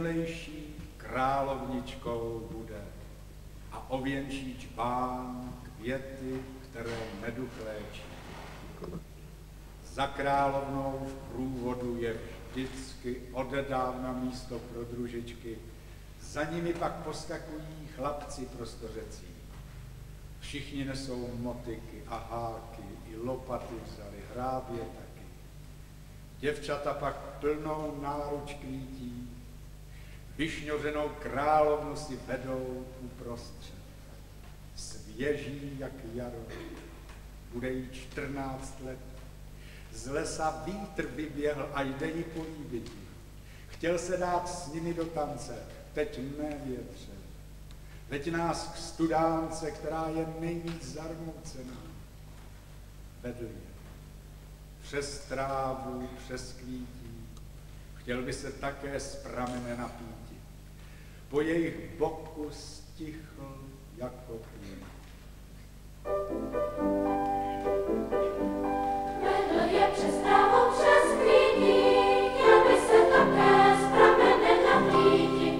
nejmilejší královničkou bude a ověnčí čbán květy, které neduch léčí. Za královnou v průvodu je vždycky odedávna místo pro družičky, za nimi pak poskakují chlapci prostořecí. Všichni nesou motyky a háky, i lopaty vzali, hrábě taky. Děvčata pak plnou náruč kvítí, vyšňořenou královnu si vedou uprostřed. Svěží jak jaro, bude jí 14 let. Z lesa vítr vyběhl a jde jí políbit. Chtěl se dát s nimi do tance, teď ne větře. Veď nás k studánce, která je nejvíc zarmoucená. Vedl je. Přes trávu, přes kvítí, chtěl by se také z pramene napíti. Po jejich boku stichl jako plyn. Vedl je přes trávu, přes kvítí, chtěl by se také z pramene napíti.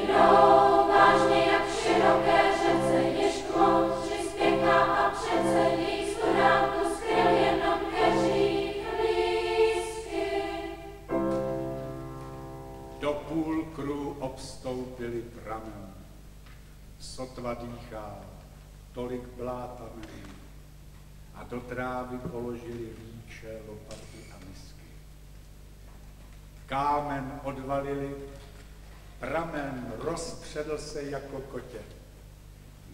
Jdou vážně jak široké řece, jež moři spěchá a přece jejich studánku skryl jenom keří lístky. Do půlkruhu obstoupili pramen. Sotva dýchá, tolik bláta neví. A do trávy položili líče, lopaty a misky. Kámen odvalili, pramen rozpředl se jako kotě.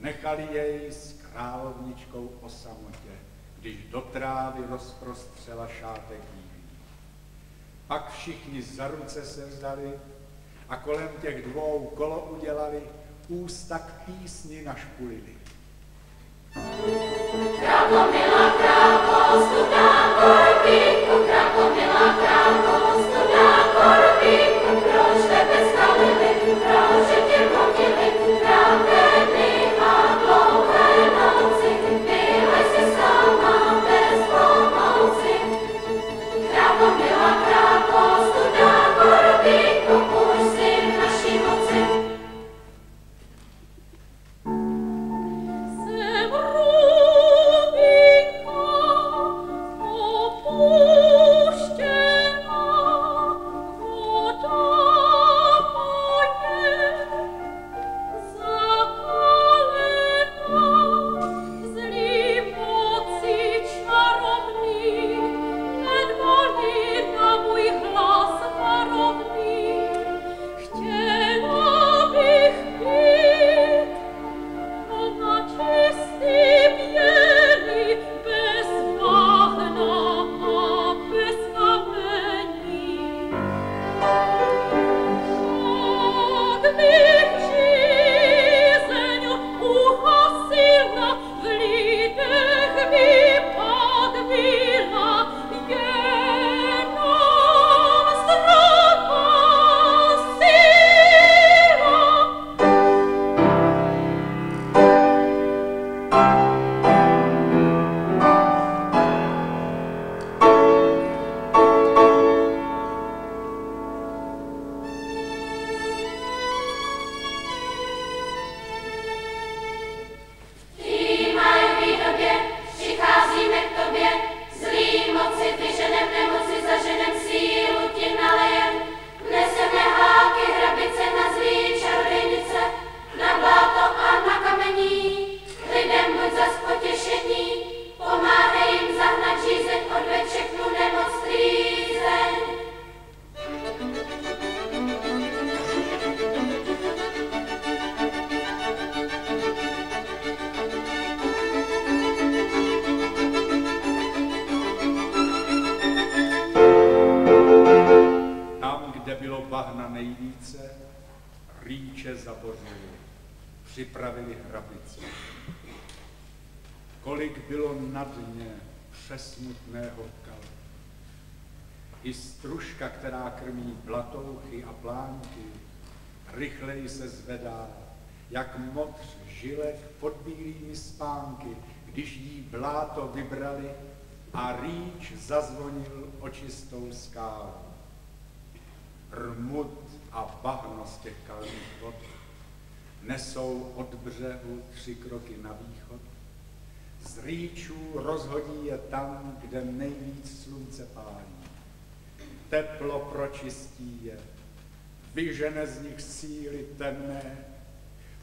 Nechali jej s královničkou o samotě, když do trávy rozprostřela šátek bílý. Pak všichni za ruce se vzali a kolem těch dvou kolo udělali, ústa k písni našpulili. Krávomilá krávo, studá korbíku, krávomilá krávo, studá korbíku, proč tebe skalili, proč tě modili, krátké dny a dlouhé noci, bylej si sama bez pomoci. Krávomilá krávo, studá korbíku, už si v naší moci. Připravili hrabice. Kolik bylo na dně přesmutného kala. I stružka, která krmí blatouchy a plánky, rychleji se zvedá, jak modř žilek pod bílými spánky, když jí bláto vybrali a rýč zazvonil o čistou skálu. Rmut a bahno z těch kalných vod nesou od břehu 3 kroky na východ. Z rýčů rozhodí je tam, kde nejvíc slunce pálí. Teplo pročistí je, vyžene z nich síly temné.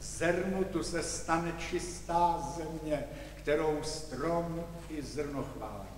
Z rmutu se stane čistá země, kterou strom i zrno chválí.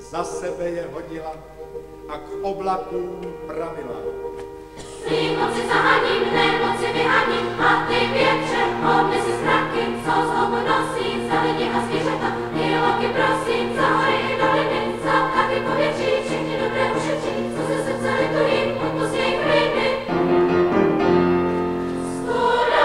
Za sebe je hodila a k oblakům pravila. Svým noci zahaním, nemoci vyhaním, a ty větře, odnesi zraky, co znovu nosí, za lidi a zvířata, dialogy prosím, za hory i doliny, za ptaky povětří, všechny dobré ušetří, co se srdce litují, odpust jejich viny. Zdravě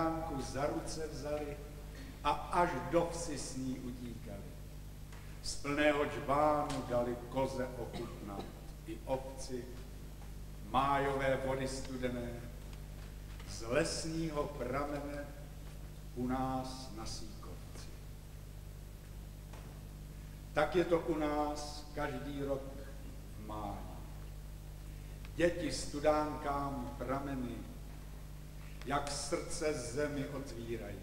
studánku za ruce vzali a až do vsi s ní utíkali. Z plného džbánu dali koze ochutnat i ovci, májové vody studené, z lesního pramene u nás na Síkovci. Tak je to u nás každý rok v máji. Děti studánkám prameny, jak srdce zemi otvírají,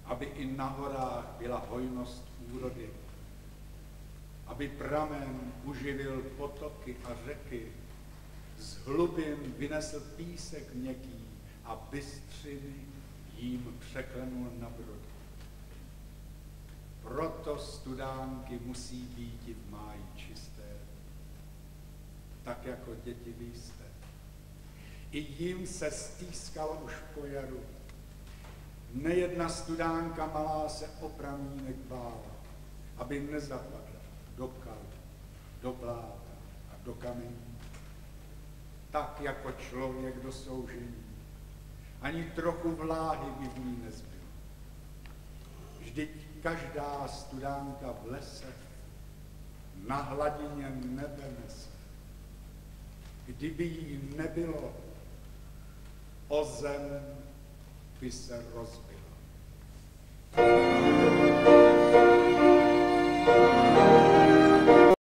aby i na horách byla hojnost úrody, aby pramen uživil potoky a řeky, z hlubin vynesl písek měkký a bystřiny jím překlenul na brody. Proto studánky musí být i v máji čisté, tak jako děti vy jste. I jim se stýskalo už po jaru. Nejedna studánka malá se o pramínek bála, aby nezapadla do kalu, do bláta a do kamení. Tak jako člověk do soužení. Ani trochu vláhy by v ní nezbylo. Vždyť každá studánka v lese na hladině nebe nese. Kdyby jí nebylo, o zem by se rozbila.